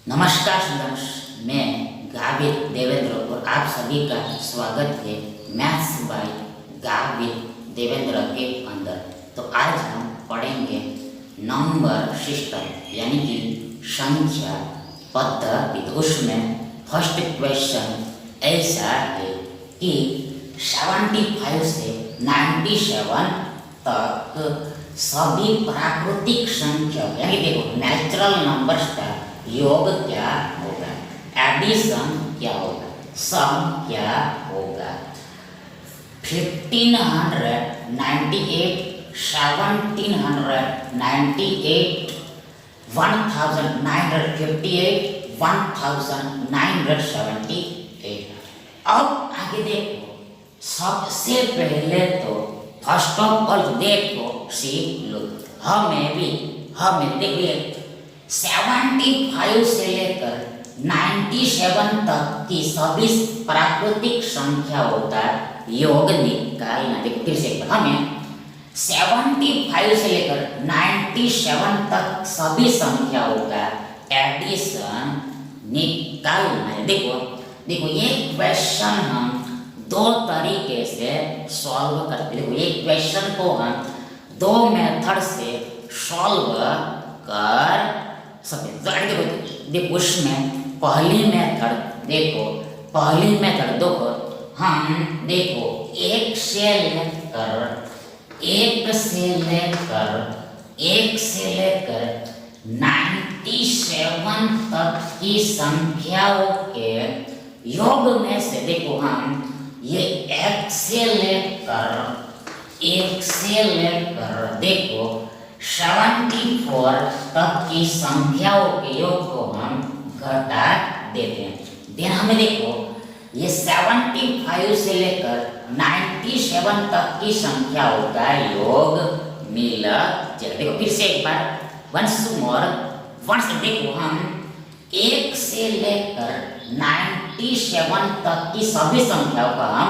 नमस्कार स्टूडेंट्स, मैं गावित देवेंद्र और आप सभी का स्वागत है मैथ्स बाय गावित देवेंद्र के अंदर। तो आज हम पढ़ेंगे नंबर सिस्टम यानी कि संख्या पद्धति। तो उसमें फर्स्ट क्वेश्चन ऐसा है कि 75 से 97 तक सभी प्राकृतिक संख्या यानी देखो नेचुरल नंबर्स का योग क्या होगा, एडिशन क्या होगा, सम क्या होगा। 1598, 1798, 1958, 1978। अब आगे देखो, सबसे पहले तो फर्स्ट ऑफ ऑल देखो सीख लो। हमें देखिए 75 से लेकर 97 तक की सभी प्राकृतिक संख्याओं का योग निकालना। देखो फिर से हमें 75 से लेकर 97 तक सभी संख्याओं का एडिशन निकालना है। देखो ये क्वेश्चन हम दो तरीके से सॉल्व करते हैं। देखो ये क्वेश्चन को हम दो मेथड से सॉल्व कर सकते। देखो उसमें पहली मेथड देखो हम देखो एक से लेकर 97 तक की संख्याओं के योग में से देखो हम ये एक से लेकर देखो 74 तक की संख्याओं के योग को हम घटा देते हैं। देन हमें देखो ये 75 से लेकर 97 तक की संख्याओं का योग मिला। देखो फिर से एक बार वंस देखो हम 1 से लेकर 97 तक की सभी संख्याओं का हम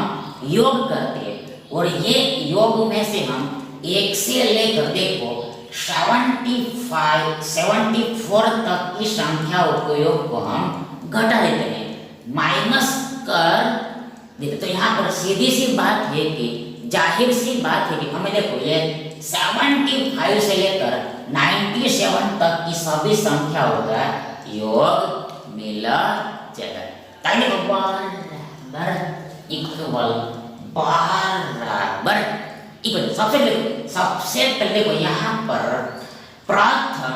योग करते हैं और ये योग में से हम 1 से लेकर देखो 74 तक की संख्याओं के योग को हम घटा देते हैं, माइनस कर देते। तो यहाँ पर सीधी सी बात है कि जाहिर सी बात है कि हमें देखो ये 75 से लेकर 97 तक की सभी संख्याओं का योग मिला जाएगा। बराबर सबसे पहले देखो यहाँ पर प्रथम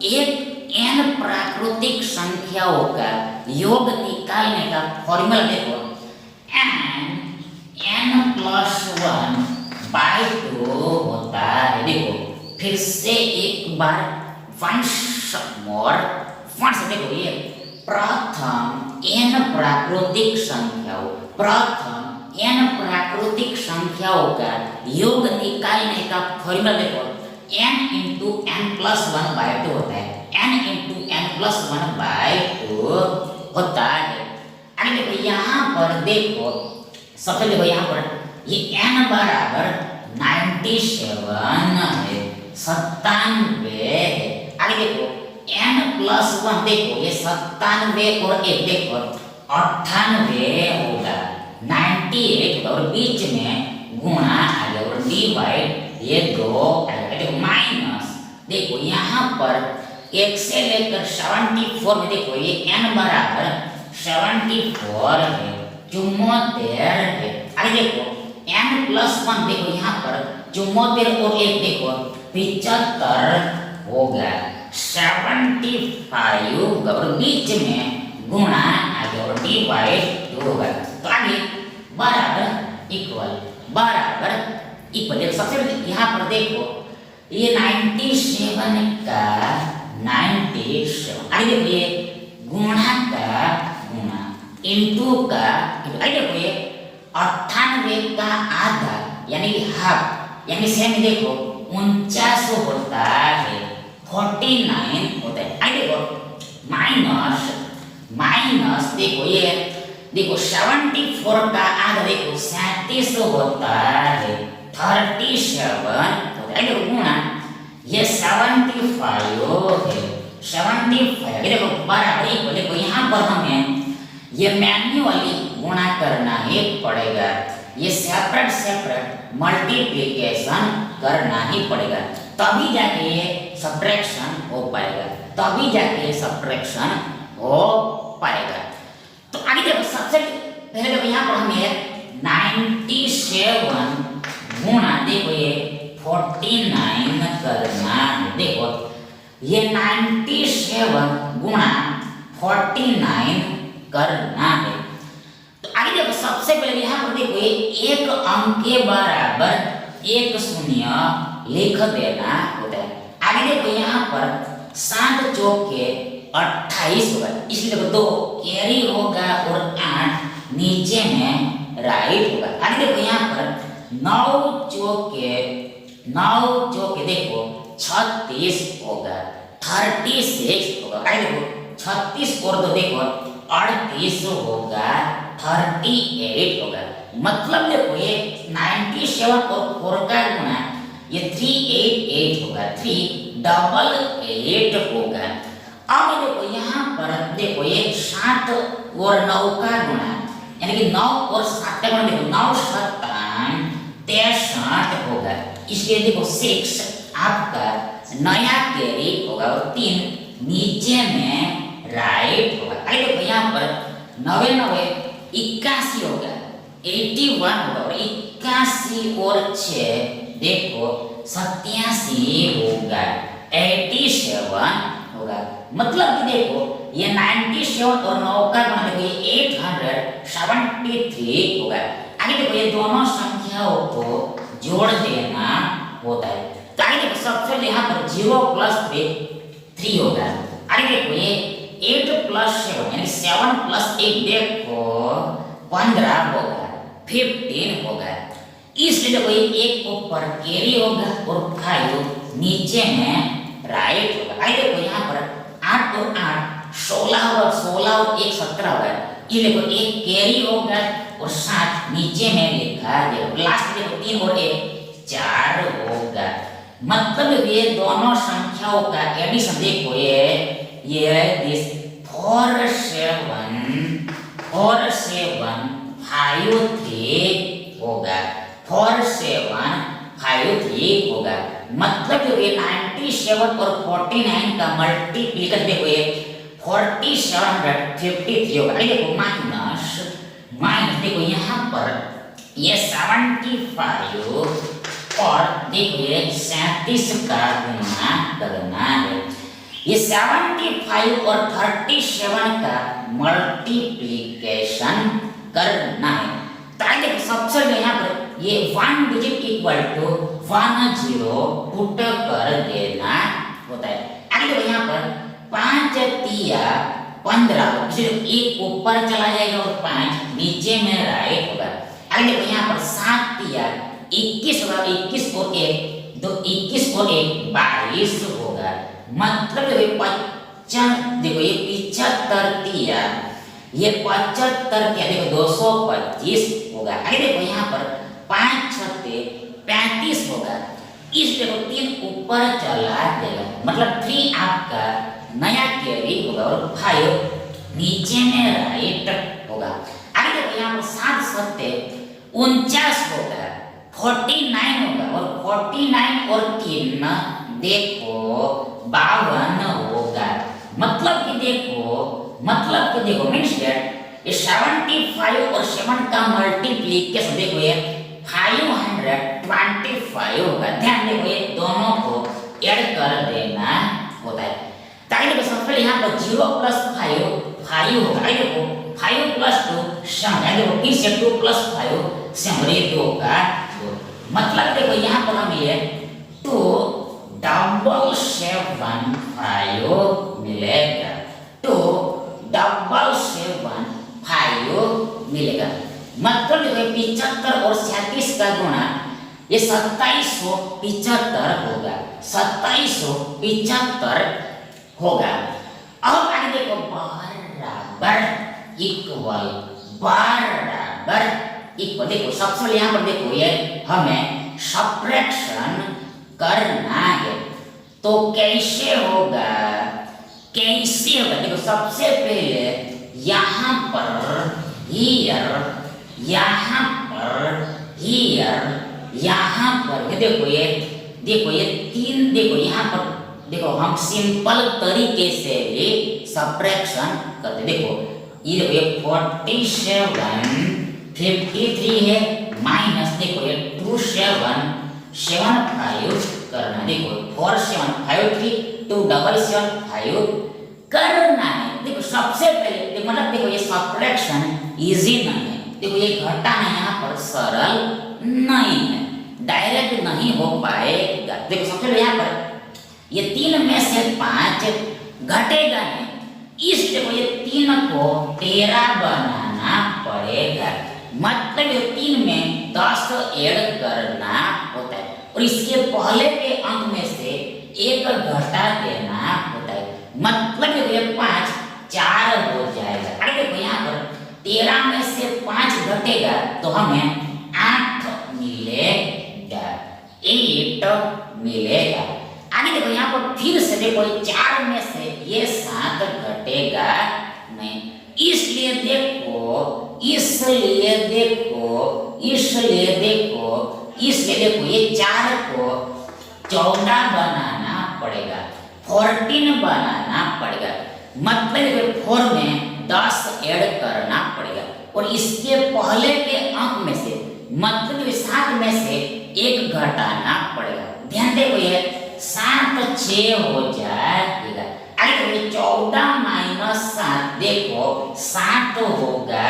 एक n प्राकृतिक संख्याओं का योग निकालने का फॉर्मूला देखो n+1/2 होता है। देखो फिर से एक बार वंस मोर देखो ये प्रथम n प्राकृतिक संख्याओं का योग निकालने का फॉर्मूला देखो n×n+1/2 होता है। n×n+1/2 होता है। अरे देखो यहाँ पर देखो सबसे देखो यहाँ पर ये n बराबर 97 है, 97 है। आगे देखो n+1 देखो ये 97 और 1 देखो 98 होगा, 98 और बीच में गुणा आ गया और डिवाइड ये 2 आएगा। देखो माइनस देखो यहाँ पर 1 से लेकर 74 में देखो ये n बराबर 74 है, 74 है। आगे देखो n+1 देखो यहाँ पर 74 और 1 देखो 75 होगा, 75 और बीच में गुणा आगे और डिवाइड 2 होगा। तो आगे बराबर इक्वल देखो सबसे यहाँ पर देखो ये 97 का 97 आगे देखो ये गुणा का गुणा इंटू का आगे देखो ये 98 का आधा यानी हाफ यानी सेम देखो 49 होता है, 49 होता है। आगे देखो माइनस देखो ये देखो 74 का आधा देखो 37 होता है, 37 होता है। गुणा ये 75 है 75 देखो बराबर इक्वल देखो यहाँ पर हमें ये मैन्युअली गुणा करना ही पड़ेगा, ये सेपरेट सेपरेट मल्टीप्लिकेशन करना ही पड़ेगा, तभी जाके ये सब्ट्रैक्शन हो पाएगा, तभी जाके ये सब्ट्रैक्शन हो पाएगा। तो आगे देखो सबसे पहले देखो यहाँ पर हमें 97 गुणा देखो ये 49 करना है। देखो ये 97 गुणा 49 करना है। तो आगे देखो सबसे पहले यहाँ पर देखो ये एक अंक के बराबर एक शून्य लिख देना होता है। आगे देखो यहाँ पर 7 चौके 28 होगा, इसलिए देखो 2 कैरी होगा और 8 नीचे में राइट होगा। आगे देखो यहाँ पर 9 चौके देखो 36 होगा, 36 होगा। आगे देखो 36 और 2 देखो 38 होगा, 38 होगा। मतलब देखो ये 97 और 4 का गुणा ये 388 होगा, 388 होगा। अब देखो यहाँ पर देखो ये 7 और 9 का गुणा यानी कि 9 और 7 का गुणा देखो 9 7 63 होगा, इसलिए देखो 6 आपका नया कैरी होगा और 3 नीचे में राइट होगा। आगे देखो यहाँ पर 99 81 होगा, 81 होगा और 81 और 6 देखो 87 होगा, 87 होगा। मतलब कि देखो ये 97 और 9 का गुणा देखो ये 873 होगा। आगे देखो ये दोनों संख्याओं को जोड़ देना होता है। तो आगे देखो सबसे पहले यहाँ पर 0 + 3 होगा। आगे देखो ये 8 + 7 यानी 7 + 1 देखो 15 होगा, 15 होगा। इसलिए देखो ये 1 ऊपर कैरी होगा और 5 नीचे में राइट होगा। आगे देखो यहाँ पर 8 और 8 16 होगा, 16 और 1 17 होगा। ये देखो 1 कैरी होगा और 7 नीचे में लिखा देखो लास्ट में देखो 3 और 1 4 होगा। मतलब ये दोनों संख्याओं का एडिशन देखो ये दिस 4 7 5 3 होगा, 4 7 5 3 होगा। मतलब ये 97 और 49 का मल्टीप्लिकेशन देखो ये 4753 होगा। देखो माइनस देखो यहाँ पर ये 75 और देखो ये 37 का गुणा करना है। ये 75 और 37 का मल्टीप्लिकेशन करना है। तो आगे देखो सबसे पहले यहाँ पर ये 1 डिजिट इक्वल टू 1 0 पुट कर देना होता है। आगे देखो यहाँ पर 5 तिया 15 सिर्फ 1 ऊपर चला जाएगा और 5 नीचे में राइट होगा। आगे देखो यहाँ पर 7 तिया 21 होगा, 21 और 1 तो 21 और 1 22 होगा। मतलब देखो ये 75 तिया ये 75 तिया देखो 225 होगा। आगे देखो यहाँ पर 5 छत्ते 35 होगा, इस देखो 3 ऊपर चला जाएगा मतलब 3 आपका नया कैरी होगा और 5 नीचे में राइट होगा। आगे देखो यहाँ पर 7 सत्ते 49 होगा, 49 होगा और 49 और 3 देखो 52 होगा। मतलब कि देखो मीन्स दैट ये 75 और 7 का मल्टीप्लिकेशन देखो ये 525 होगा। ध्यान देखो ये दोनों को ऐड कर देना होता है। ताकि देखो सबसे पहले यहाँ पर 0 + 5 होगा। आगे देखो 5 + 2 7 है। देखो फिर से 2 + 5 7 2 का 2। मतलब देखो यहाँ पर हम ये 2 775 मिलेगा, 2 775 मिलेगा। मतलब देखो 75 और 37 का गुणा ये 2775 होगा, 2775 होगा। अब आगे देखो बराबर इक्वल देखो सबसे पहले यहाँ पर देखो ये हमें सब्ट्रैक्शन करना है। तो कैसे होगा कैसे होगा? देखो सबसे पहले यहाँ पर हियर, यहाँ पर हियर, यहाँ पर देखो ये तीन, देखो यहाँ पर देखो हम सिंपल तरीके से भी सब्ट्रैक्शन करते। देखो ये देखो ये 47 53 है माइनस देखो ये 2775 करना। देखो 4753 2775 करना है। देखो सबसे पहले देखो मतलब देखो ये सब्ट्रैक्शन इजी नहीं है। देखो ये घटाना यहाँ पर सरल नहीं है, डायरेक्ट नहीं हो पाएगा। देखो सबसे पहले यहाँ पर ये 3 में से 5 घटेगा नहीं, इसलिए देखो ये 3 को 13 बनाना पड़ेगा। मतलब ये 3 में 10 ऐड करना होता है और इसके पहले के अंक में से 1 घटा देना होता है। मतलब ये 5 4 हो जाएगा। अरे देखो यहाँ पर 13 में से 5 घटेगा तो हमें 8 मिलेगा, 8 मिलेगा। आगे देखो यहाँ पर फिर से देखो 4 में से ये 7 घटेगा नहीं, इसलिए देखो ये 4 को 14 बनाना पड़ेगा, 14 बनाना पड़ेगा। मतलब 4 में 10 ऐड करना पड़ेगा और इसके पहले के अंक में से मतलब 7 में से 1 घटाना पड़ेगा। ध्यान देखो ये 7 6 हो जाएगा। आगे देखो 14 माइनस 7 देखो 7 होगा,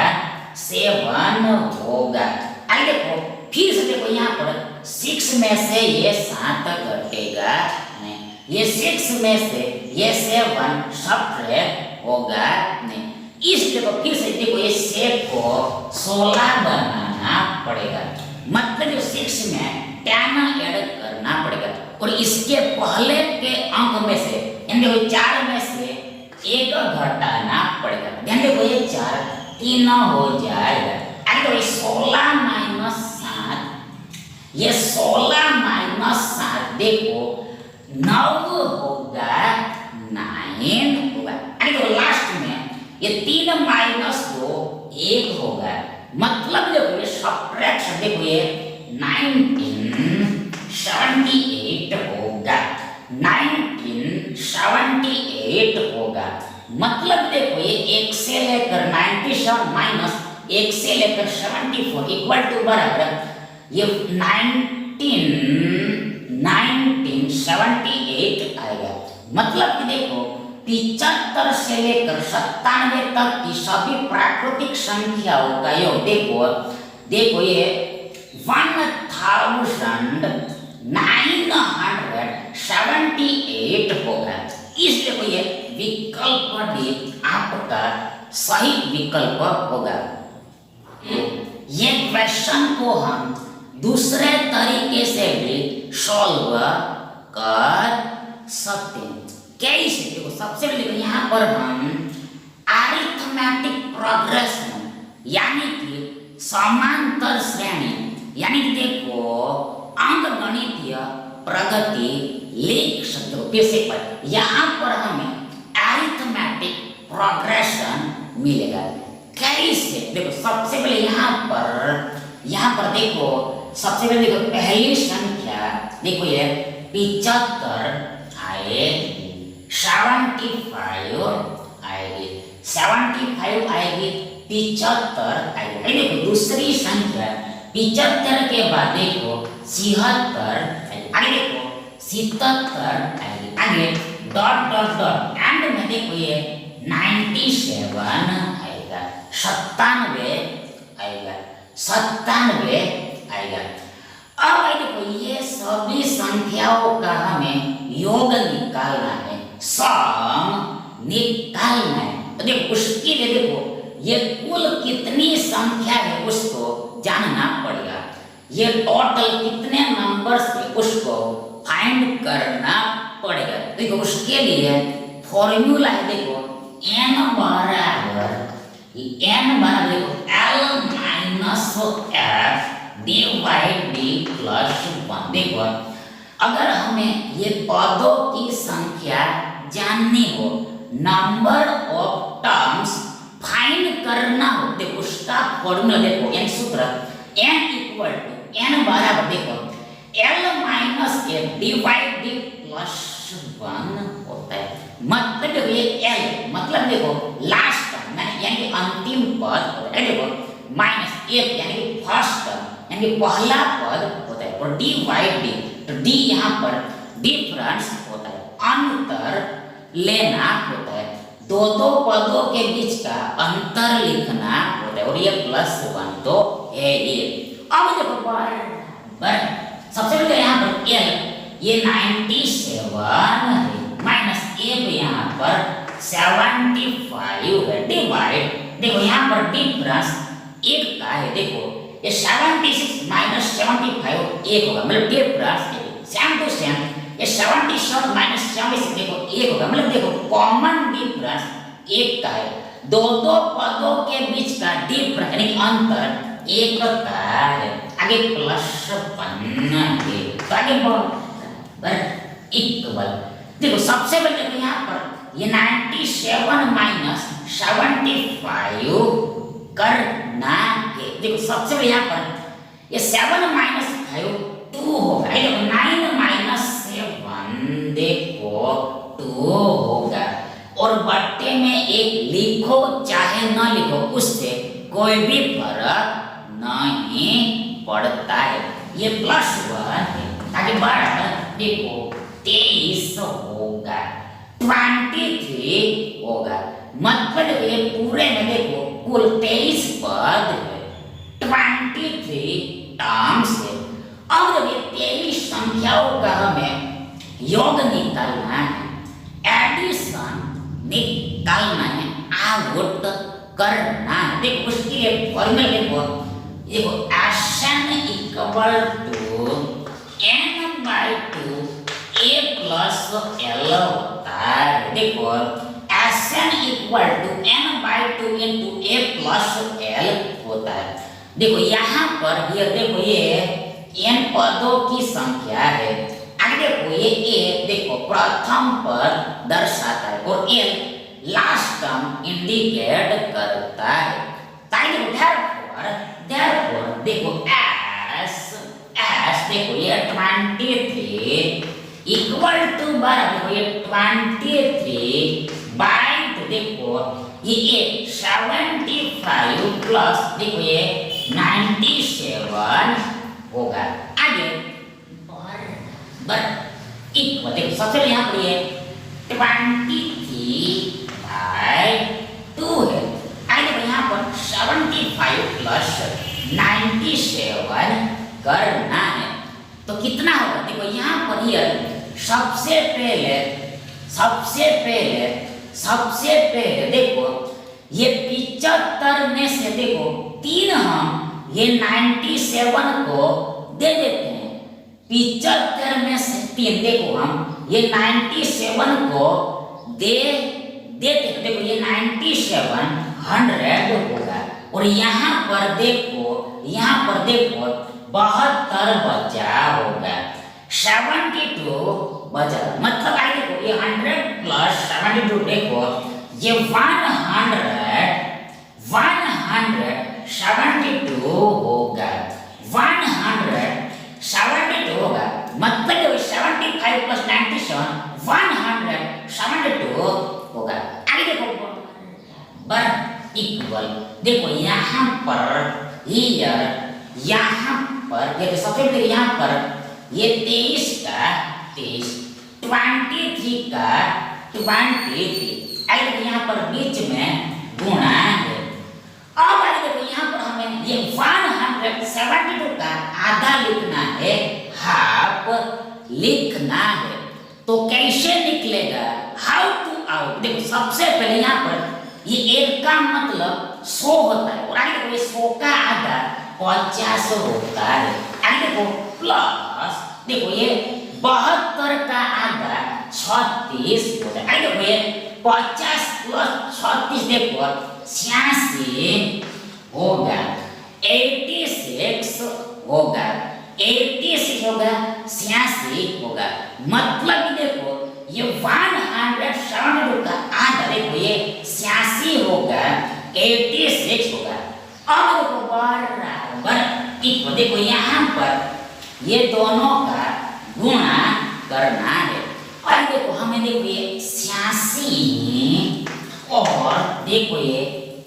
7 होगा। आगे देखो फिर से देखो यहाँ पर 6 में से ये 7 घटेगा, ये 6 में से ये 7 सब्ट्रैक्ट होगा नहीं, इसलिए तो फिर से देखो ये 6 को 16 बनाना पड़ेगा। मतलब 6 में 10 ऐड करना पड़ेगा और इसके पहले के अंक में से देखो 4 में से 1 घटाना पड़ेगा। ध्यान देखो ये 4 3 हो जाएगा। अरे तो 16 माइनस 7, ये 16 माइनस 7 देखो 9 होगा, 9 होगा। अरे तो लास्ट में ये 3 माइनस 2 1 होगा। मतलब देखो ये सब्ट्रैक्शन देखो ये 1978 होगा, 1978 होगा। मतलब देखो ये 1 से लेकर 97 माइनस 1 से लेकर 74 इक्वल टू बराबर ये 1978 आएगा। मतलब कि देखो 75 से लेकर 97 तक की सभी प्राकृतिक संख्याओं का योग देखो ये 1978 होगा। इसलिए ये विकल्प डी आपका सही विकल्प होगा। ये क्वेश्चन को हम दूसरे तरीके से भी सॉल्व कर सकते हैं। कैसे? देखो सबसे पहले यहाँ पर हम अरिथमेटिक प्रोग्रेशन यानी कि समांतर श्रेणी यानी कि देखो अंकगणितीय प्रगति लिख सकते हो। कैसे पर यहाँ पर हमें अरिथमेटिक प्रोग्रेशन मिलेगा। कैसे? देखो सबसे पहले यहाँ पर देखो सबसे पहले देखो पहली संख्या देखो ये 75 आएगी, 75 आएगी, 75 आएगी, 75 आएगी। देखो दूसरी संख्या 75 के बाद देखो 76 आगे देखो 77 आएगी, आगे डॉट डॉट डॉट एंड में देखो ये 97 आएगा, 97 आएगा, 97 आएगा। अब देखो ये सभी संख्याओं का हमें योग निकालना है, सम निकालना है। तो देखो उसके लिए देखो ये कुल कितनी संख्या है उसको जानना पड़ेगा, ये टोटल कितने नंबर्स है उसको फाइंड करना पड़ेगा। देखो उसके लिए फॉर्मूला है देखो n बराबर देखो l minus f divide D plus 1। देखो अगर हमें ये पदों की संख्या जाननी हो नंबर ऑफ टर्म्स फाइंड करना हो, देखो उसका फॉर्मूला देखो, n सूत्र n इक्वल टू n बराबर देखो l minus a divide D plus 1 होता है। मतलब देखो ये l मतलब देखो लास्ट टर्म यानी कि अंतिम पद होता है, देखो माइनस a यानी कि फर्स्ट टर्म यानी कि पहला पद होता है, और डिवाइड डी, तो डी यहाँ पर डिफरेंस होता है, अंतर लेना होता है, दो दो पदों के बीच का अंतर लिखना होता है, और ये प्लस 1 तो है ये। अब देखो बराबर सबसे पहले यहाँ पर l ये 97 है माइनस a यहाँ पर 75 है, डिवाइड देखो यहाँ पर डिफरेंस एक का है, देखो ये 76 माइनस 75 एक होगा, मतलब डिफरेंस सेम टू सेम, ये 77 माइनस 76 देखो एक होगा, मतलब देखो कॉमन डिफरेंस एक का है, दो दो पदों के बीच का डिफरेंस यानी अंतर एक का है, आगे प्लस 1 है, तो आगे बराबर इक्वल, देखो सबसे पहले देखो यहाँ पर ये 97 माइनस 75 करना है, देखो सबसे पहले यहाँ पर ये 7 माइनस 5 2 होगा, देखो 9 माइनस 7 देखो 2 होगा, और बट्टे में एक लिखो चाहे न लिखो उससे कोई भी फर्क नहीं पड़ता है, ये प्लस 1 है, ताकि बराबर देखो 23 होगा, 23 होगा, मतलब ये पूरे में देखो कुल 23 पद है, 23 टर्म्स है। अब जब ये 23 संख्याओं का हमें योग निकालना है, एडिशन निकालना है, आउट करना है, देखो उसके लिए फॉर्मूला देखो S n equal to n by 2 a plus l होता है, देखो S n equal to n by 2 into a plus l होता है, देखो यहाँ पर ये देखो ये n पदों की संख्या है, आगे देखो ये a देखो प्रथम पद दर्शाता है, और l लास्ट टर्म इंडिकेट करता है, ताकि therefore देखो s देखो ये 23 इक्वल टू बराबर देखो ये 23 बाई तो देखो ये 75 प्लस देखो ये 97 होगा, आगे बराबर इक्वल देखो सबसे पहले यहाँ पर ये 23 बाई 2 है, आगे देखो यहाँ पर 75 प्लस 97 करना है, तो कितना होगा, देखो यहाँ पर ये सबसे पहले देखो ये 75 में से देखो 3 हम ये 97 को दे देते हैं, 75 में से 3 देखो हम ये 97 को दे देते हैं, देखो ये 97 100 होगा, और यहाँ पर देखो 72 बचा होगा, 72 बचा, मतलब आगे देखो ये 100 प्लस 72 देखो ये 172 होगा, 172 होगा, मतलब देखो 75 प्लस 97 172 होगा, आगे देखो बराबर इक्वल, देखो यहाँ पर ये सबसे पहले यहाँ पर ये 23 का 23 23 का 23 आगे देखो यहाँ पर बीच में गुणा है, अब आगे देखो यहाँ पर हमें ये 172 का आधा लिखना है, हाफ लिखना है, तो कैसे निकलेगा, हाउ टू आउट, देखो सबसे पहले यहाँ पर ये एक का मतलब 100 होता है, और आगे देखो ये 100 का आधा 50 होता है, आगे देखो प्लस देखो ये 72 का आधा 36 होता है, आगे देखो ये 50 प्लस 36 देखो 86 होगा, 86 होगा, 86 होगा, 86 होगा, मतलब देखो ये 172 का आधा 86 होगा, 86 होगा। अब देखो बराबर इक्वल, देखो यहाँ पर ये दोनों का गुणा करना है। और देखो हमें देखो ये 86 और देखो ये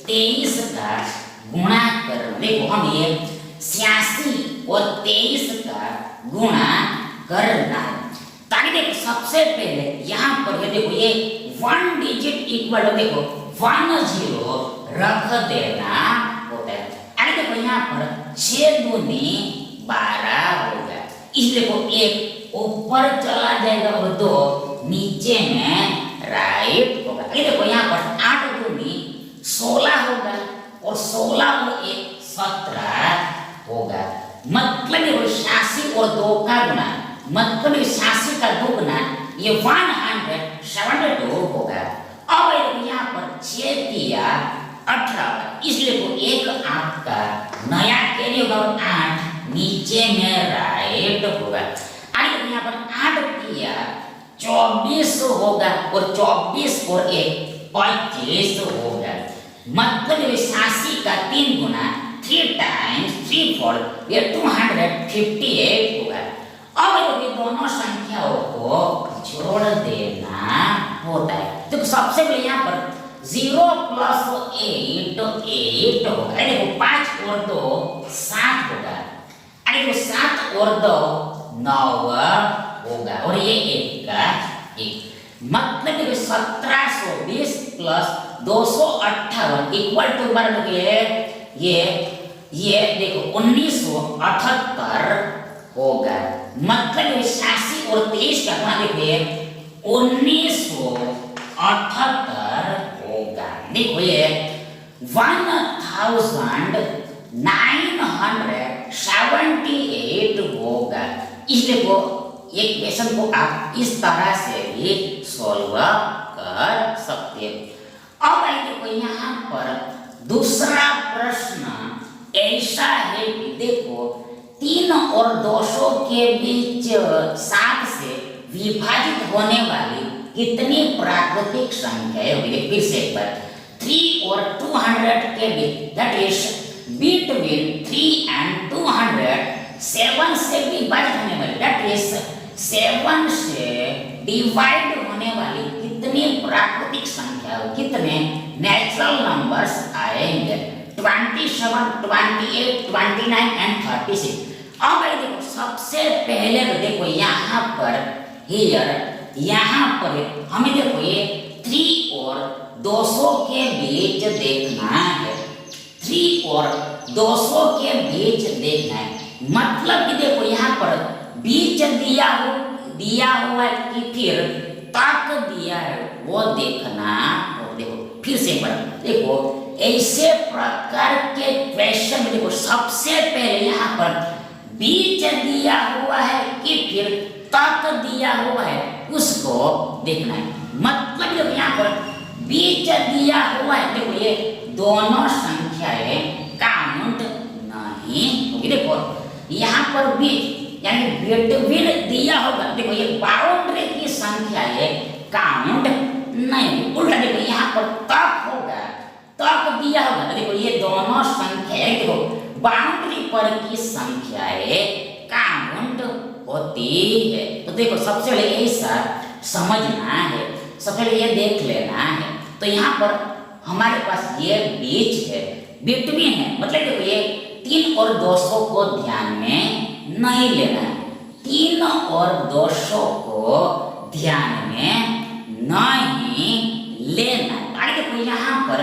23 का गुणा करना। देखो हम ये 86 और 23 का गुणा करना है। ताकि देखो सबसे पहले यहाँ पर ये देखो ये 1 डिजिट इक्वल टू देखो 10 रख देना होता है। अरे देखो यहाँ पर 6 दूनी 12 होगा, इसलिए देखो एक ऊपर चला जाएगा और 2 नीचे में राइट होगा। ये देखो यहाँ पर 8 दूनी 16 होगा और 16 और 1 17 होगा। मतलब ये 86 और 2 का गुना, मतलब 86 का 2 गुना ये 172 होगा। अब यहाँ पर 6 दिया 18, इसलिए तो एक आपका नया कैरी होगा और 8 नीचे में राइट होगा। आगे यहाँ पर 8 दिया 24 होगा और 24 और 1 25 होगा। मतलब 86 का 3 गुना 3 टाइम्स 3 4 ये 258 होगा। अब ये दोनों संख्याओं को जोड़ देना होता है। तो सबसे पहले यहाँ पर 0 प्लस 8 8 होगा। देखो 5 और 2 7 होगा। अरे देखो 7 और 2 9 होगा और ये 1 का 1। मतलब देखो 1720 प्लस 258 इक्वल टू बराबर ये देखो 1978 होगा। मतलब 86 और 23 का गुणा देखिए 1978 होगा। देखो ये 1978 होगा। इसलिए को एक क्वेश्चन को आप इस तरह से भी सॉल्व कर सकते हैं। अब देखो यहाँ पर दूसरा प्रश्न ऐसा है कि देखो 3 और 200 के बीच 7 से विभाजित होने वाली कितनी प्राकृतिक संख्याएं होगी। फिर से एक बार 3 और 200 के बीच दैट इज बिटवीन 3 एंड 200 7 से विभाजित होने वाली दैट इज 7 से डिवाइड होने वाली कितनी प्राकृतिक संख्या, कितने नेचुरल नंबर्स आएंगे। 27 28 29 एंड 36। अब देखो सबसे पहले तो देखो यहाँ पर यहाँ पर हमें देखो ये 3 और 200 के बीच देखना है। 3 और 200 के बीच देखना है। मतलब कि देखो यहाँ पर बीच दिया हुआ है कि फिर तक दिया है वो देखना। और देखो फिर से एक बार देखो ऐसे प्रकार के क्वेश्चन में देखो सबसे पहले यहाँ पर बीच दिया हुआ है कि फिर तक दिया हुआ है उसको देखना है। मतलब जब यहाँ पर बीच दिया हुआ है देखो ये दोनों संख्याएं काउंट नहीं होगी। देखो यहाँ पर बीच यानी बिटवीन दिया होगा, देखो ये बाउंड्री की संख्याएं काउंट नहीं। उल्टा देखो यहाँ पर तक होगा, तक दिया होगा, देखो ये दोनों संख्याएं देखो बाउंड्री पर की संख्याएं काउंट होती है। तो देखो सबसे पहले ऐसा समझना है, सबसे पहले ये देख लेना है। तो यहाँ पर हमारे पास ये बीच है, बिटवीन है, मतलब देखो ये 3 और 200 को ध्यान में नहीं लेना है। 3 और 200 को ध्यान में नहीं लेना है। आगे देखो यहाँ पर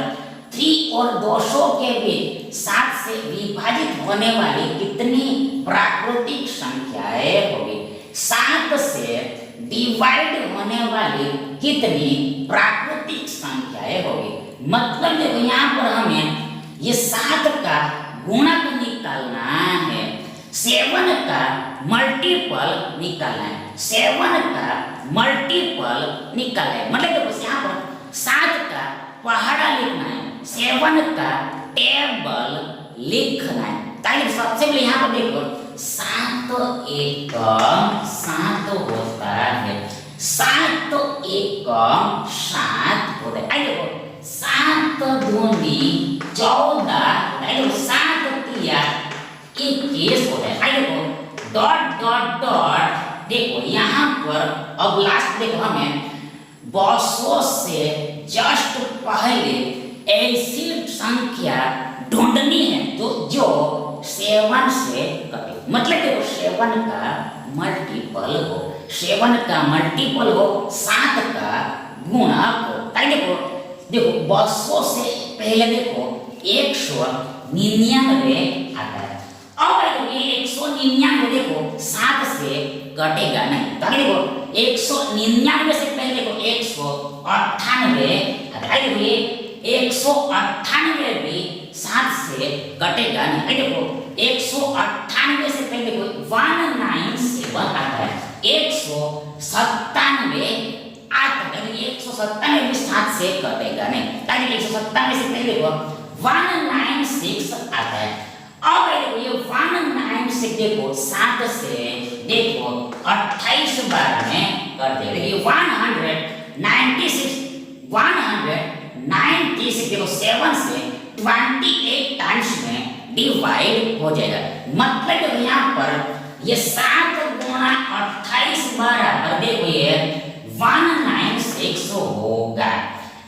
3 और 200 के बीच 7 से विभाजित होने वाली कितनी प्राकृतिक संख्याएं होगी। 7 से डिवाइड होने वाली कितनी प्राकृतिक संख्याएं होगी। मतलब देखो यहाँ पर हमें ये 7 का गुणक निकालना है, 7 का मल्टीपल निकालना है, 7 का मल्टीपल निकालना है। मतलब देखो यहाँ पर 7 का पहाड़ा लिखना है, 7 का टेबल लिखना है। ताकि सबसे पहले यहाँ पर देखो 7 एकम 7 होता है, 7 एकम 7 होता है। देखो 7 दूनी 14, देखो 7 तिया 21 होता है। आई देखो डॉट डॉट डॉट, देखो यहाँ पर अब लास्ट देखो हमें 200 से जस्ट पहले ऐसी संख्या ढूंढनी है जो 7 से कटे, मतलब देखो 7 का मल्टीपल हो, 7 का मल्टीपल हो, 7 का गुणक हो। ताकि देखो 200 से पहले देखो 199 आता है। अब देखो ये 199 देखो 7 से कटेगा नहीं, ताकि देखो 199 से पहले देखो 198 आता है। देखो ये 198 भी 7 से कटेगा नहीं। देखो 198 से पहले देखो 197 आता है, 197 आता है, 197 भी 7 से कटेगा नहीं, ताकि 197 से पहले देखो 196 आता है। अब देखो ये 196 देखो 7 से देखो 28 बार में कर देगा, ये 196 देखो 7 से 28 टाइम्स में डिवाइड हो जाएगा। मतलब यहाँ पर ये 7 गुणा 28 बराबर देखो ये 196 होगा।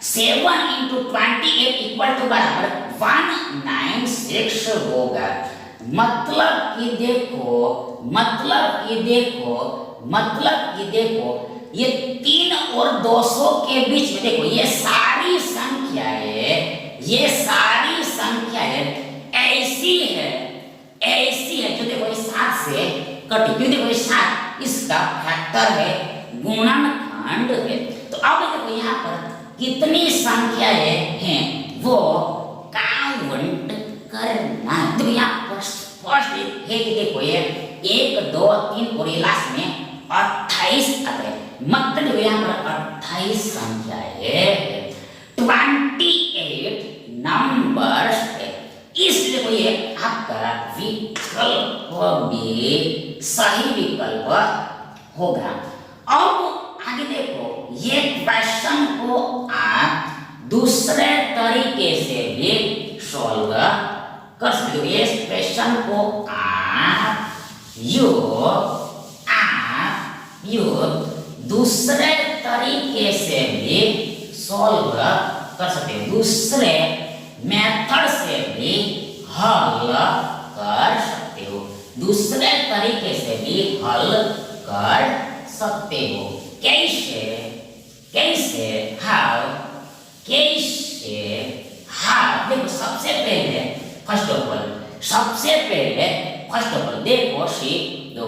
7 into 28 इक्वल टू बराबर 196 होगा। मतलब कि देखो ये 3 और 200 के बीच में देखो ये सारी संख्याएं ऐसी है जो देखो ये 7 से कटी, क्यों देखो ये 7 इसका फैक्टर है, गुणनखंड है। तो अब देखो यहाँ पर कितनी संख्याएं हैं वो काउंट करना है। देखो यहाँ फर्स्ट है कि देखो ये 1 2 3 और ये लास्ट में 28 आता है। मतलब यहाँ पर 28 संख्याएं 28 नंबर्स है, इसलिए देखो ये आपका विकल्प भी सही विकल्प होगा। अब आगे देखो ये क्वेश्चन को आप दूसरे तरीके से भी सॉल्व कर सकते हो। ये क्वेश्चन को आप दूसरे तरीके से भी सॉल्व कर सकते हो, दूसरे मेथड से भी हल कर सकते हो, दूसरे तरीके से भी हल कर सकते हो। कैसे हाउ देखो सबसे पहले फर्स्ट ऑफ ऑल देखो सी लो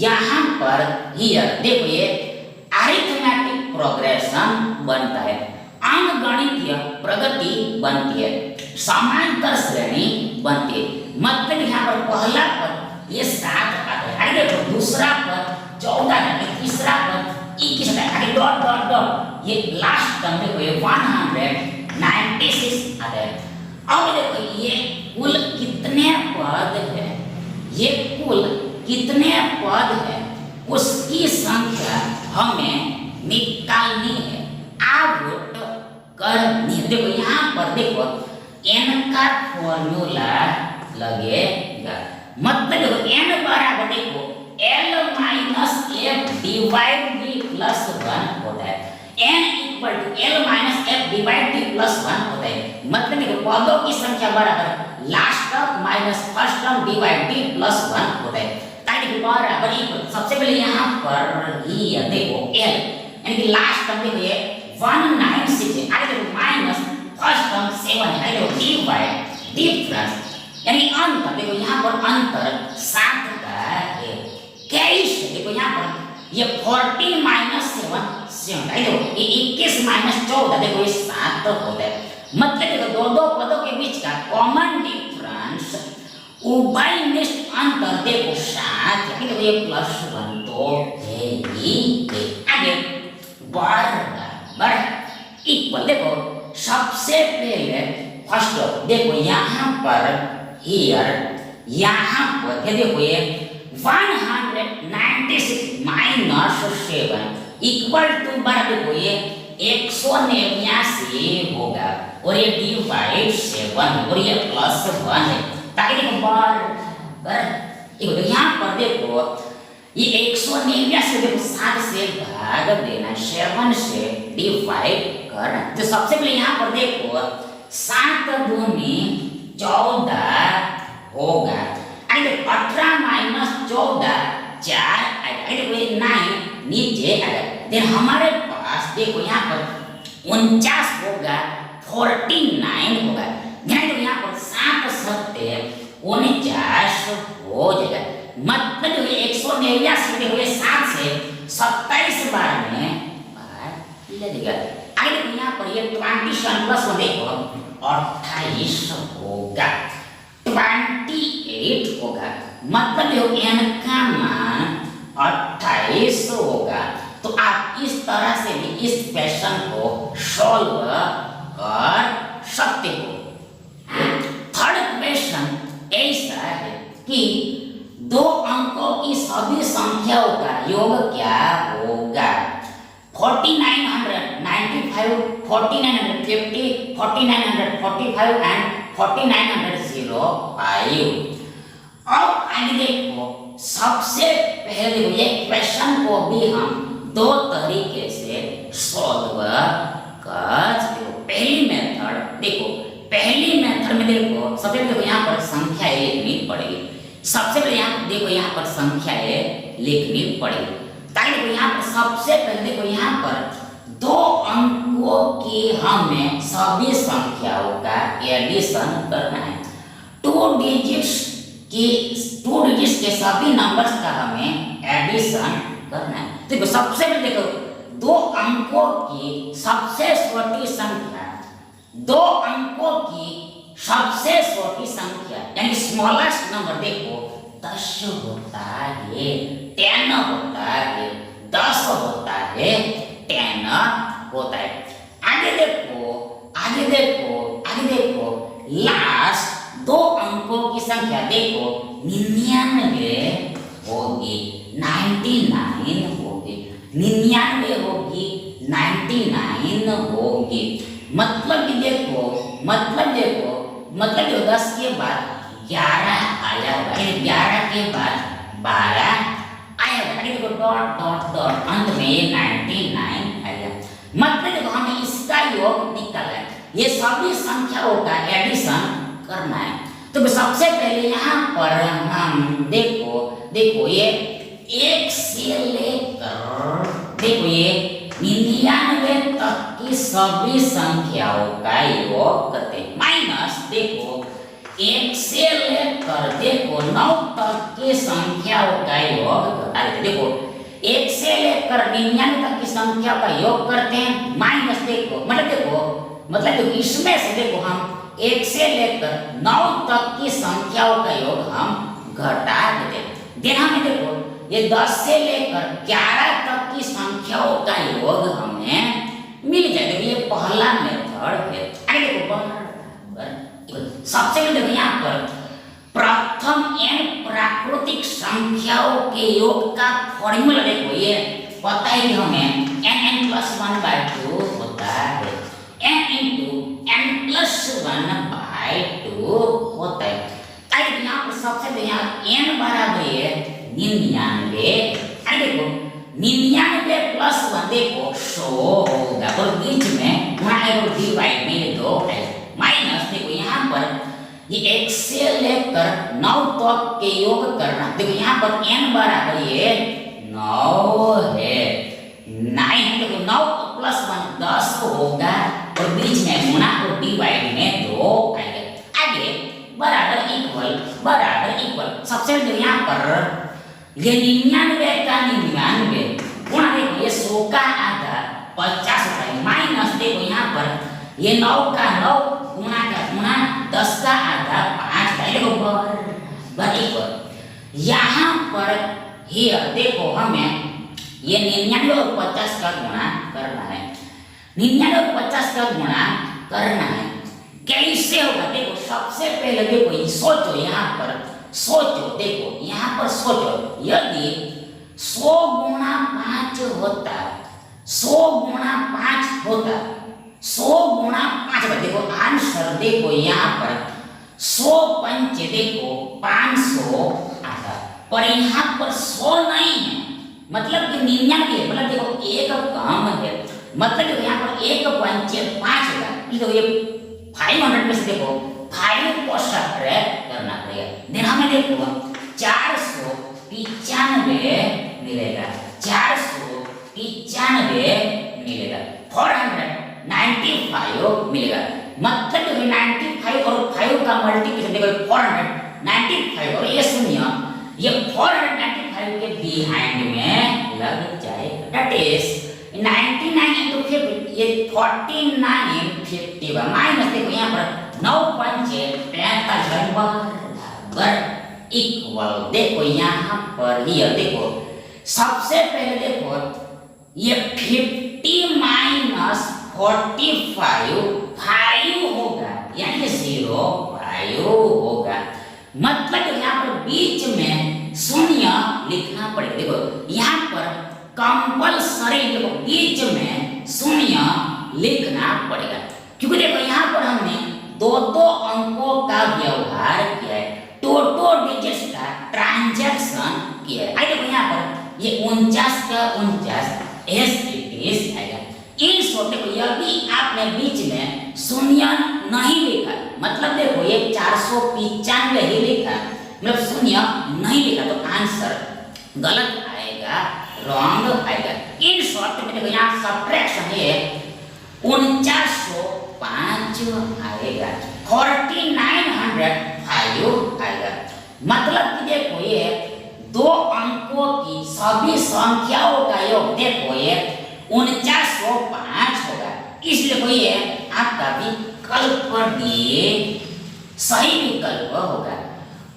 यहाँ पर हियर देखो ये अरिथमेटिक प्रोग्रेशन बनता है, अंकगणितीय प्रगति बनती है, समांतर श्रेणी बनती है। मतलब यहाँ पर पहला पद ये 7 आता है, आगे देखो दूसरा पद 14 है, तीसरा पद 21 है, आगे डॉट डॉट डॉट ये लास्ट टर्म देखो ये 196 आता है। अब देखो ये कुल कितने पद है, ये कुल कितने पद है उसकी संख्या हमें निकालनी है, आउट करनी है। देखो यहाँ पर देखो n का फॉर्मूला लगेगा, मतलब देखो n बराबर देखो l minus f divide d plus 1 होता है, n equal to l minus f divide d plus 1 होता है। मतलब देखो पदों की संख्या बराबर last term minus first term divide d plus 1 होता है। बराबर इक्वल सबसे पहले यहाँ पर ही देखो l यानी कि लास्ट टर्म देखो ये 196 है, आगे देखो माइनस फर्स्ट टर्म 7 है, आगे देखो डिवाइड डिफरेंस यानी अंतर देखो यहाँ पर अंतर 7 का है। कैसे देखो यहाँ पर ये 14 माइनस 7 आगे देखो ये 21 माइनस 14 देखो ये 7 होता है। मतलब देखो दो पदों के बीच का कॉमन डिफरेंस उभयनिष्ठ अंतर देखो 7 देखो ये प्लस 1 तो है ही है। आगे बराबर इक्वल देखो सबसे पहले फर्स्ट देखो यहाँ पर हियर यहाँ पर ये देखो ये 196 माइनस 7 इक्वल टू बराबर देखो ये 189 होगा। और ये डिवाइड 7 और ये +1 है, ताकि देखो बराबर ये यहाँ पर देखो ये 189 से देखो 7 से भाग देना, 7 से डिवाइड करना। तो सबसे पहले यहाँ पर देखो 7 दूनी 14 होगा, 18 माइनस 14 4 आएगा, 9 नीचे आएगा। देन हमारे पास देखो यहाँ पर 49 होगा, 49 होगा, तो यहाँ पर 7 सत्ते 49 हो जाएगा। मतलब 189 देखो 7 से 27 बार में बाहर ले देगा। आगे देखो यहाँ पर ये 27 प्लस 1 देखो 28 होगा, 28 होगा, मतलब देखो n का मान 28 होगा। तो आप इस तरह से भी इस क्वेश्चन को सॉल्व कर सकते हो। थर्ड क्वेश्चन ऐसा है कि 2 अंकों की सभी संख्याओं का योग क्या होगा? 4995, 4950, 4945 एंड 4905। अब आगे देखो, सबसे पहले ये क्वेश्चन को भी हम 2 तरीके से सॉल्व कर सकते हो। पहली मेथड देखो, पहली मेथड में देखो सबसे पहले देखो यहाँ पर संख्याएं लिखनी पड़ेगी। सबसे पहले यहाँ देखो यहाँ पर संख्याएं लिखनी पड़ेगी, ताकि देखो यहाँ पर सबसे पहले देखो यहाँ पर 2 अंकों की हमें सभी संख्याओं का एडिशन करना है। 2 डिजिट्स के सभी नंबर्स का हमें एडिशन करना है। देखो सबसे पहले देखो 2 अंकों की सबसे छोटी संख्या, 2 अंकों की सबसे छोटी संख्या यानी स्मॉलेस्ट नंबर देखो 10 होता है, 10 होता है, 10 होता है, 10 होता है। आगे देखो लास्ट 2 अंकों की संख्या देखो 99 होगी, 99 होगी, 99 होगी, 99 होगी। मतलब देखो 10 के बाद 11 आया होगा, 11 के बाद 12 आया होगा, देखो डॉट डॉट डॉट अंत में ये 99 आएगा। मतलब देखो हमें इसका योग निकालना है, ये सभी संख्याओं का एडिशन करना है। तो सबसे पहले यहाँ पर हम देखो ये 1 से लेकर देखो ये 99 तक की सभी संख्याओं का योग करते हैं, माइनस देखो 1 से लेकर देखो 9 तक की संख्याओं का योग करते हैं। देखो 1 से लेकर 99 तक की संख्या का योग करते हैं, माइनस देखो मतलब इसमें से देखो हम 1 से लेकर 9 तक की संख्याओं का योग हम घटा देते हैं। देन हमें देखो ये 10 से लेकर 11 तक की संख्याओं का योग हमें मिल जाएगा। ये पहला मेथड है। आगे देखो सबसे पहले देखो यहाँ पर प्रथम n प्राकृतिक संख्याओं के योग का फॉर्मूला देखो, ये पता है कि हमें n + 1/2 होता है, n+1/2 होता है। आगे यहाँ पर सबसे पहले यहाँ n बराबर है 99। आगे देखो 99 + 1 देखो 100 होगा, और बीच में गुणा और डिवाइड में 2 है, माइनस देखो यहाँ पर ये 1 से लेकर 9 तक के योग करना। देखो यहाँ पर n बराबर ये 9 है, 9 देखो 9 + 1 10 होगा, और बीच में गुणा और डिवाइड में 2 आएगा। आगे बराबर इक्वल सबसे पहले यहाँ पर ये 99 का 99 गुणा देखो ये 100 का आधा 50 होता है, माइनस देखो यहाँ पर ये 9 का 9 गुणा का गुणा 10 का आधा 5 का, देखो बराबर इक्वल। यहाँ पर हियर देखो हमें ये 99 और 50 का गुणा करना है, 99 और 50 का गुणा करना है। कैसे होगा देखो सबसे पहले देखो ये सोचो, यहाँ पर सोचो, देखो यहाँ पर सोचो, यदि 100 गुणा 5 होता, 100 गुणा 5 होता, 100 गुणा 5 5 देखो आंसर देखो यहाँ पर 100 पंच देखो 500 आता है, पर यहाँ पर 100 नहीं है, मतलब कि 99 है, मतलब देखो एक कम है, मतलब देखो यहाँ पर एक पंच 5 होगा, तो ये 500 में से देखो 5 को सब्ट्रैक्ट करना पड़ेगा, देन हमें देखो 495 मिलेगा, 495 मिलेगा, 495 मिलेगा, मतलब देखो 95 और 5 का मल्टीप्लिकेशन देखो 495 और ये शून्य ये 495 के बिहाइंड में लग जाएगा, दैट इज 99 into 50 ये 4950 माइनस देखो यहाँ पर 9 पंचे 45 बराबर इक्वल देखो यहाँ पर ये देखो सबसे पहले देखो ये 50 माइनस 45 5 होगा, यानी कि 0 5 होगा, मतलब यहाँ पर बीच में शून्य लिखना पड़ेगा, देखो यहाँ पर कंपल्सरी देखो बीच में शून्य लिखना पड़ेगा, क्योंकि देखो यहाँ पर हमने दो अंकों का व्यवहार किया है, टोटो डिजिट्स का ट्रांजैक्शन किया है। आई देखो यहाँ पर ये 49 का 49 एस इट इज आएगा। इन शॉर्ट देखो यदि आपने बीच में शून्य नहीं लिखा, मतलब देखो ये 495 ही लिखा, मतलब शून्य नहीं लिखा तो आंसर गलत आएगा, रॉन्ग आएगा। इन शॉर्ट में देखो यहाँ सब्ट्रैक्शन है 4905 आएगा, 4905 आएगा, मतलब कि देखो ये दो अंकों की सभी संख्याओं का योग देखो ये 4905 होगा, इसलिए कोई ये आपका विकल्प डी सही विकल्प होगा।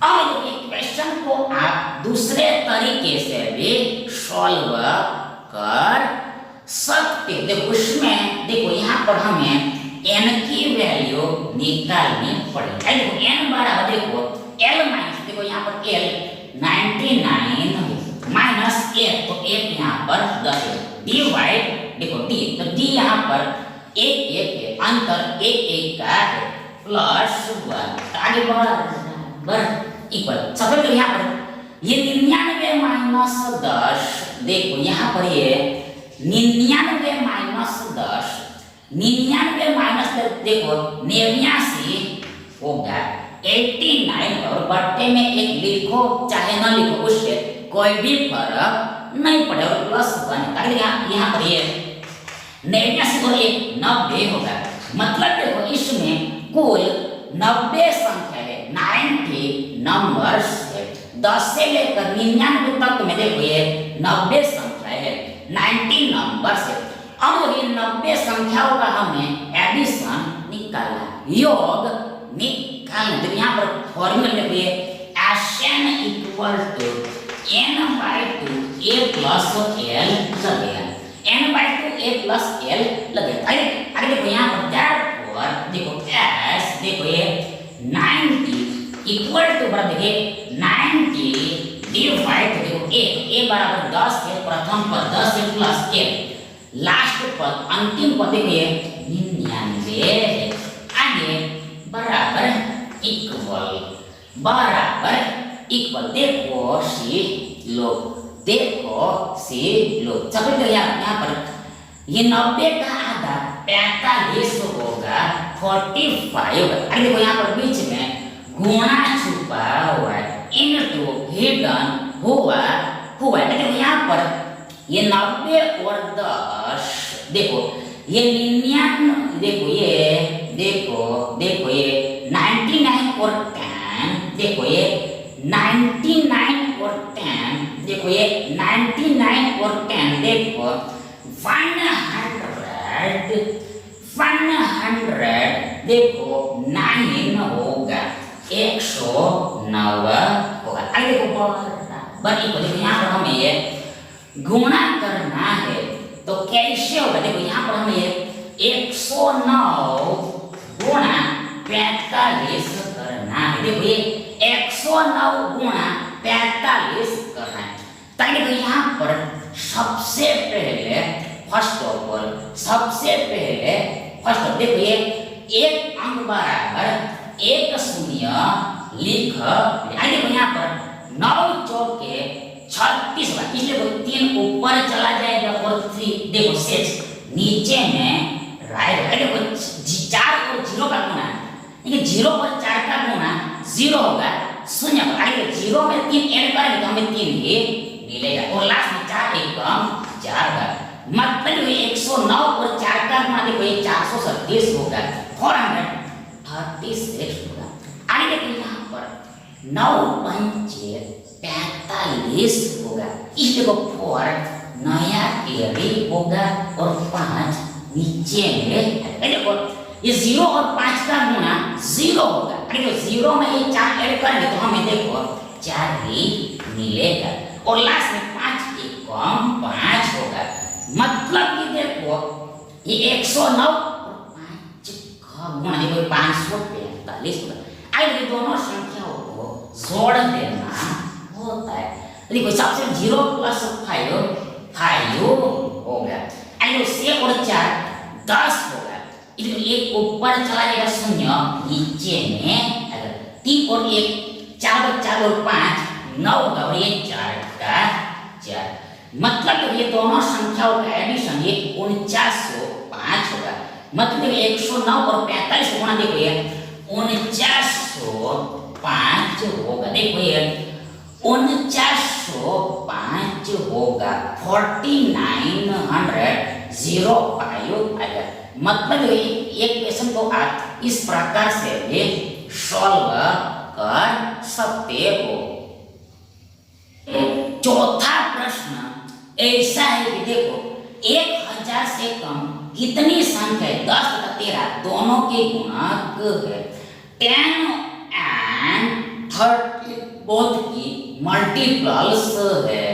अब ये क्वेश्चन को आप दूसरे तरीके से भी सॉल्व कर सकते हो। देखो उसमें देखो यहाँ पर हमें n की वैल्यू निकालनी पड़ेगी। देखो n बराबर देखो l माइनस देखो यहाँ पर l 99 माइनस 1 तो 1 यहाँ पर 10 डिवाइड देखो d तो d यहाँ पर 1 1 है, अंतर 1 1 का है प्लस 1 आगे बढ़ इक्वल सबसे तो यहाँ पर ये 99 माइनस 10 देखो यहाँ पर ये 99 माइनस 10 99 माइनस देखो 89 होगा 89 और बट्टे में एक लिखो चाहे ना लिखो उससे कोई भी फर्क नहीं पड़ेगा, प्लस 1 यहाँ पर ये 89 और 90 होगा, मतलब देखो इसमें कुल 90 संख्या है, 90 नंबर्स है, 10 से लेकर 99 तक में देखो ये 90 संख्या है, 90 नंबर्स है। अब ये 90 संख्याओं का हमें एडिशन निकालना है, योग निकालना, तो यहाँ पर फॉर्मूला लिखिए Sn equal to n by 2 a plus l लगेगा, n by 2 a plus l लगेगा। आगे देखो यहाँ पर therefore देखो s देखो ये 90 इक्वल टू बराबर देखिए 90 डिवाइड देखो a बराबर 10 है, प्रथम पद 10 है प्लस 1 लास्ट पद अंतिम पद देखो ये 99 है, आगे बराबर इक्वल देखो सी लो सबसे पहले यहाँ पर ये 90 का आधा 45 होगा 45 अरे देखो यहाँ पर बीच में गुणा छुपा हुआ है इनटू हिडन हुआ देखो यहाँ पर ये 90 और 10 देखो ये 99 देखो ये 99 और 10 देखो ये 99 और 10 देखो ये 99 और 10 देखो 100 देखो 9 होगा 109 होगा। आगे देखो बड़ी को देखो यहाँ पर हमें ये गुणा करना है तो कैसे होगा, देखो यहाँ पर हमें ये 109 गुणा 45 करना है, देखो ये 109 गुणा 45 करना है। ताकि देखो यहाँ पर सबसे पहले फर्स्ट ऑफ ऑल देखो ये एक अंक बराबर एक शून्य लिख, देखो यहाँ पर 9 चौके 36 होगा, इसलिए 3 ऊपर चला जाएगा और 3 देखो शेष नीचे में राइट। देखो 4 और 0 का गुणा, देखिए 0 पर 4 का गुणा 0 होगा, शून्य पर आगे 0 में 3 ऐड करेंगे तो हमें 3 ही मिलेगा और लास्ट में 4 एकम 4 का मतलब 109 और 4 का गुणा देखो ये 437 होगा, 436 होगा। आगे देखो यहाँ पर 9 पंचे 45 होगा, इस देखो 4 नया कैरी होगा और 5 नीचे में देखो ये 0 और 5 का गुणा 0 होगा, देखो 0 में ये 4 ऐड करेंगे तो हमें देखो 4 ही मिलेगा और लास्ट में 5 एकम 5 होगा, मतलब कि देखो ये 109 और 5 का गुणा देखो 545 होगा। आगे दोनों संख्याओं को जोड़ देना होता है, देखो सबसे 0 प्लस 5 होगा, आगे 6 और 4 10 होगा, इसलिए एक ऊपर चला जाएगा शून्य नीचे में अगर 3 और 1 4 और 5 9 होगा और ये 4 का 4 मतलब ये दोनों संख्याओं का एडिशन ये 4905 होगा, मतलब 109 और 45 गुणा देखो ये 4905 होगा, देखो ये 4905 होगा, 4905 आएगा, मतलब एक क्वेश्चन को आप इस प्रकार से भी सॉल्व कर सकते हो। चौथा प्रश्न ऐसा है कि देखो 1000 से कम कितनी संख्या 10 तथा 13 दोनों के गुणक है, 10 एंड 30 बोथ की मल्टीपल्स है,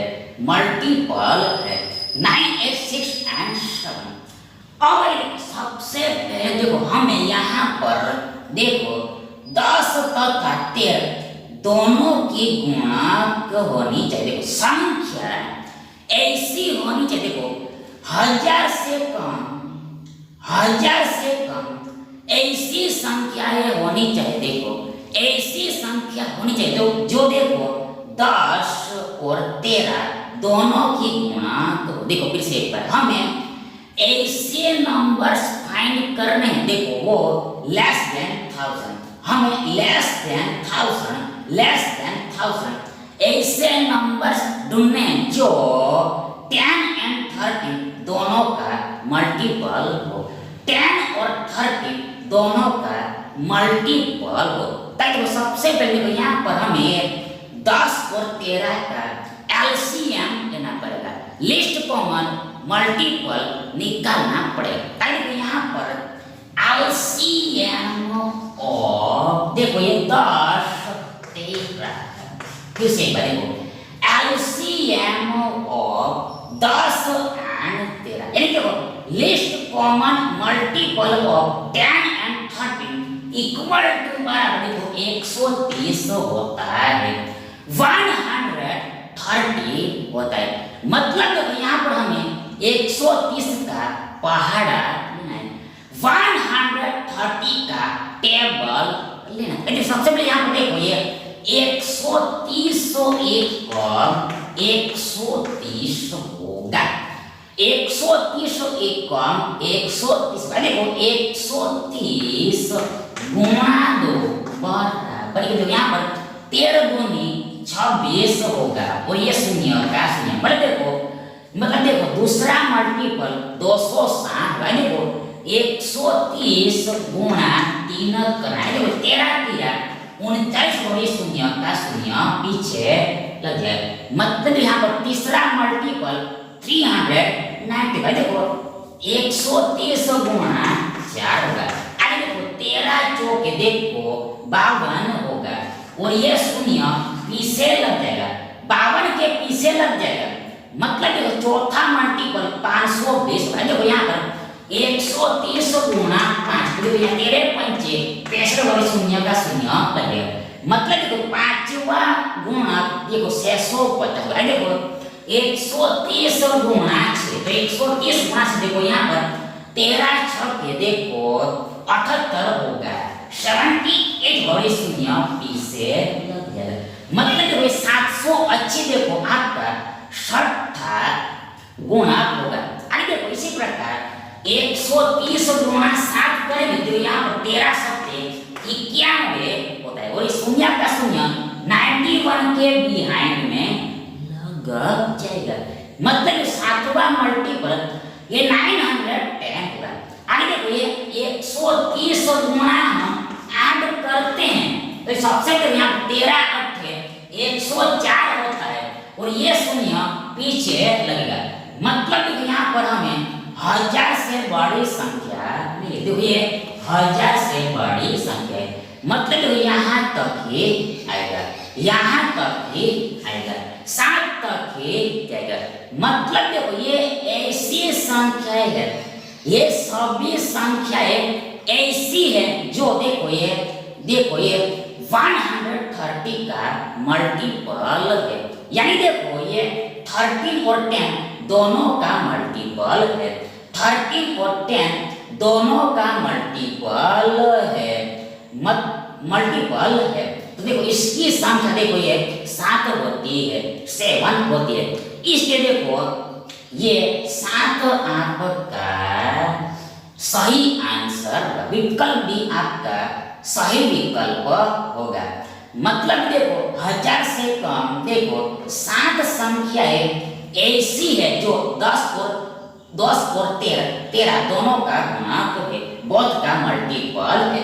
मल्टीपल है 9 8 6 एंड 7। अब सबसे पहले देखो हमें यहाँ पर देखो 10 तथा 13 दोनों की गुणक होनी चाहिए, देखो संख्या ऐसी होनी चाहिए, देखो 1000 से कम ऐसी संख्याएं होनी चाहिए, देखो ऐसी संख्या होनी चाहिए तो जो देखो 10 और 13 दोनों की गुणक, देखो फिर से एक बार हमें ऐसे नंबर्स फाइंड करने हैं, देखो वो लेस देन 1000, हमें लेस देन 1000 ऐसे नंबर्स ढूंढने हैं जो 10 एंड 13 दोनों का मल्टीपल हो, 10 और 13 दोनों का मल्टीपल हो। ताकि सबसे पहले यहाँ पर हमें 10 और 13 का एलसीएम लेना पड़ेगा, लिस्ट कॉमन मल्टीपल निकालना पड़ेगा, ताकि यहाँ पर एलसीएम ऑफ देखो ये 10 13 फिर से देखो एलसीएम ऑफ 10 एंड 13 यानी देखो least common multiple of 10 and 13 equal to बराबर देखो 130 होता है, 130 होता है, मतलब देखो यहाँ पर हमें 130 का पहाड़ा लेना है, 130 का टेबल लेना है। सबसे पहले यहाँ पर देखो ये 130 130 होगा, 130 130 देखो 130 गुणा 2 बराबर देखो यहाँ पर 13 दूनी 26 होगा और ये शून्य का शून्य, मतलब देखो दूसरा मल्टीपल 260 है, देखो 130 गुणा 3 करना है, देखो 13 39 और ये शून्य का शून्य पीछे लग जाए, मतलब यहाँ पर तीसरा मल्टीपल 390 देखो 130 गुणा 4 होगा, आगे देखो 13 चौके देखो 52 होगा और ये शून्य पीछे लग जाएगा, 52 के पीछे लग जाएगा, मतलब देखो चौथा मल्टीपल 520 है, देखो यहाँ पर 130 गुणा 5 देखो यहाँ 13 पंचे 65 और शून्य का शून्य लगेगा, मतलब देखो पांचवा गुणा देखो 650 है, देखो 130 गुणा 6 तो 130 गुणा 6 देखो यहाँ पर 13 छक्के देखो 78 और शून्य पी से लग जाएगा। मतलब देखो 780 देखो आपका छठा गुणक होगा। आगे देखो इसी प्रकार 130 गुणा 7 करेंगे तो यहाँ पर 13 सत्ते 91 होता है और शून्य का शून्य 91 के बिहाइंड में लग जाएगा। मतलब सातवां मल्टीपल ये 910 होगा। आगे देखो ये 130 गुणा हम ऐड करते हैं तो सबसे पहले यहाँ 13 अट्ठे 104 होता है और ये शून्य पीछे लगेगा। मतलब यहाँ पर हमें 1000 से बड़ी संख्या मिली। देखो ये 1000 से बड़ी संख्या है। मतलब यहाँ तक ही आएगा, यहाँ तक ही आएगा, 7 तक ही जाएगा। मतलब देखो ये ऐसी संख्या है, ये सभी संख्याएं ऐसी है जो देखो ये 130 का मल्टीपल है। यानी देखो ये 13 और 10 दोनों का मल्टीपल है, 13 और 10 दोनों का मल्टीपल है, मल्टीपल है। तो देखो इसकी संख्या देखो ये 7 होती है, 7 होती है। इसके देखो ये 7 आपका सही आंसर, विकल्प भी आपका सही विकल्प होगा। मतलब देखो 1000 से कम देखो 7 संख्याएं ऐसी है जो 10 और 13 दोनों का गुणक है, बोथ का मल्टीपल है।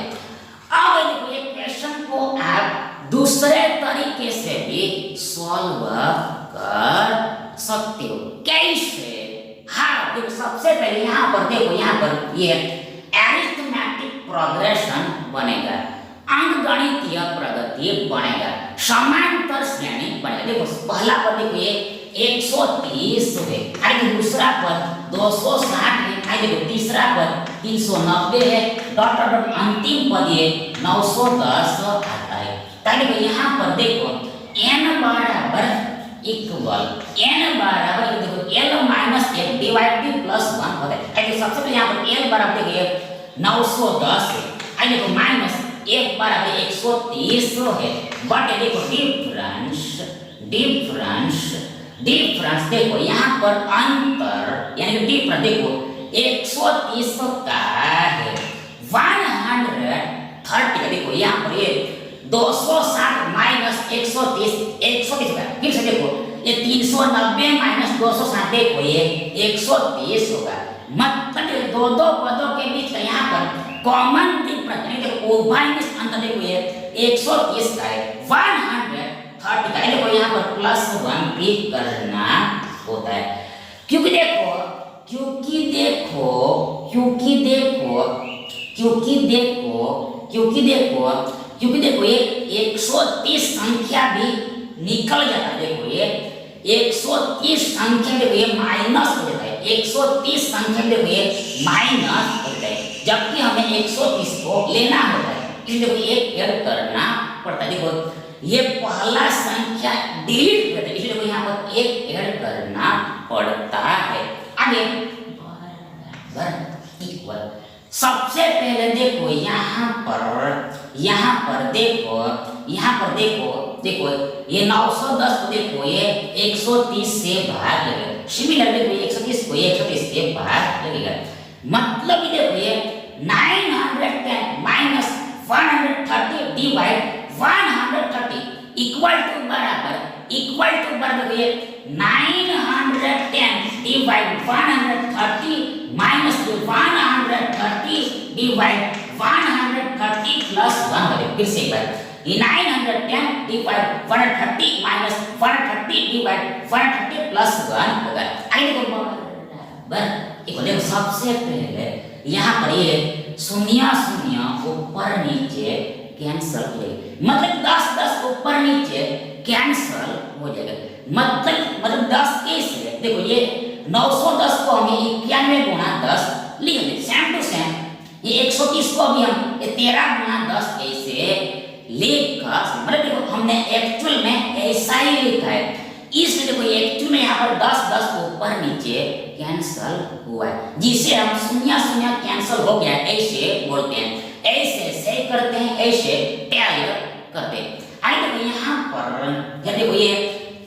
अब देखो ये क्वेश्चन को आप दूसरे तरीके से भी सॉल्व कर सकते हो। कैसे? हाँ देखो सबसे पहले यहाँ पर देखो, यहाँ पर ये अरिथमेटिक प्रोग्रेशन बनेगा, अंकगणितीय प्रगति बनेगा, समांतर श्रेणी बनेगा। देखो पहला पद देखो ये 130 है, आगे दूसरा पद 260 है, आगे देखो तीसरा पद 390 है, डॉट डॉट डॉट अंतिम पद ये 910 आता है। ताकि देखो यहाँ पर देखो n बराबर इक्वल n बराबर देखो l minus 1 divide b plus 1 होता है। आगे सबसे पहले यहाँ पर l बराबर देखिए 910 है, आगे देखो माइनस 1 बराबर 130 है, बट देखो डिफरेंस देखो यहाँ पर अंतर यानी कि डिफरेंस देखो 130 का है 130 देखो यहाँ पर ये 260 माइनस 130 130 का, फिर से देखो ये 390 माइनस 260 देखो ये 130 होगा। मतलब दो पदों के बीच का यहाँ पर कॉमन डिफरेंस यानी देखो उभय में अंतर देखो ये 130 का है 130 का, देखो यहाँ पर प्लस 1 भी करना होता है। क्योंकि देखो ये 130 संख्या भी निकल जाता है। देखो ये 130 संख्या देखो ये माइनस हो जाता है, 130 संख्या देखो ये माइनस होता है, जबकि हमें 130 को लेना होता है, इसलिए देखो ये ऐड करना पड़ता है। देखो ये पहला संख्या डिलीट करते हैं, इसलिए देखो यहाँ पर एक ऐड करना पड़ता है। आगे इक्वल सबसे पहले देखो यहाँ पर देखो ये 910 को देखो ये 130 से भाग लगेगा, सिमिलर देखो 130 को 130 से भाग लगेगा। मतलब देखो ये 910 माइनस 130 डिवाइड 130 इक्वल टू बराबर देखो ये 910 डिवाइड 130 माइनस 130 डिवाइड 130 प्लस 1। फिर से एक बार ये 910 डिवाइड 130 माइनस 130 डिवाइड 130 प्लस 1 होगा। आगे देखो देखो सबसे पहले यहाँ पर ये शून्य ऊपर नीचे कैंसल हो जाएगा, मतलब 10 ऊपर नीचे कैंसल हो जाएगा। मतलब 10 कैसे देखो ये 910 को हम 91 गुणा 10 लिख देते सेम टू सेम, ये 130 को भी हम 13 गुणा 10 ऐसे लिखा, मतलब देखो हमने एक्चुअल में ऐसा ही लिखा है, इसमें देखो एक्चुअल में यहाँ पर 10 ऊपर नीचे कैंसल हुआ है, जिसे हम शून्य कैंसल हो गया ऐसे बोलते हैं। ऐसे करते हैं, ऐसे टैली करते। आगे देखो यहाँ पर फिर देखो ये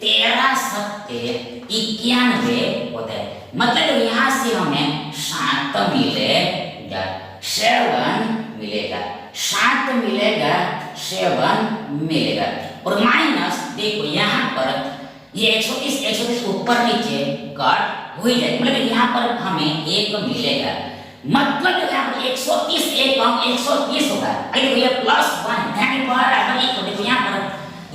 13 सत्ते 91 होता है, मतलब यहाँ से हमें 7 मिलेगा, 7 मिलेगा, 7 मिलेगा, 7 मिलेगा। और माइनस देखो यहाँ पर ये 130 ऊपर नीचे कट हो जाए, मतलब यहाँ पर हमें 1 मिलेगा, मतलब यहाँ पर 130 एक कम 130 होगा। देखो ये +1 यानी बराबर एक, देखो यहाँ पर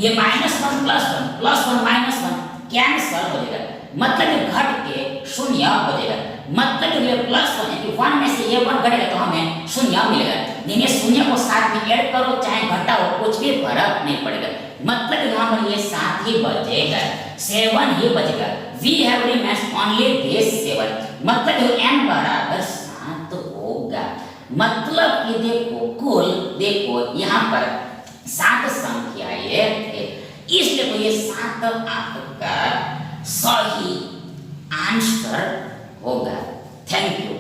ये -1 +1 -1 कैंसिल हो जाएगा, मतलब ये घट के 0 हो जाएगा, मतलब ये +1 यानी 1 में से ये 1 घटेगा तो हमें 0 मिलेगा। यानी 0 को साथ में ऐड करो चाहे घटाओ कुछ भी फर्क नहीं पड़ेगा, मतलब यहाँ पर ये 7 ही बचेगा, 7 ही बचेगा। We have remains only this 7, मतलब n बराबर 7 होगा, मतलब कि देखो कुल देखो यहाँ पर 7 संख्याएं है, इसलिए तो ये 7 आपका सही आंसर होगा। Thank you.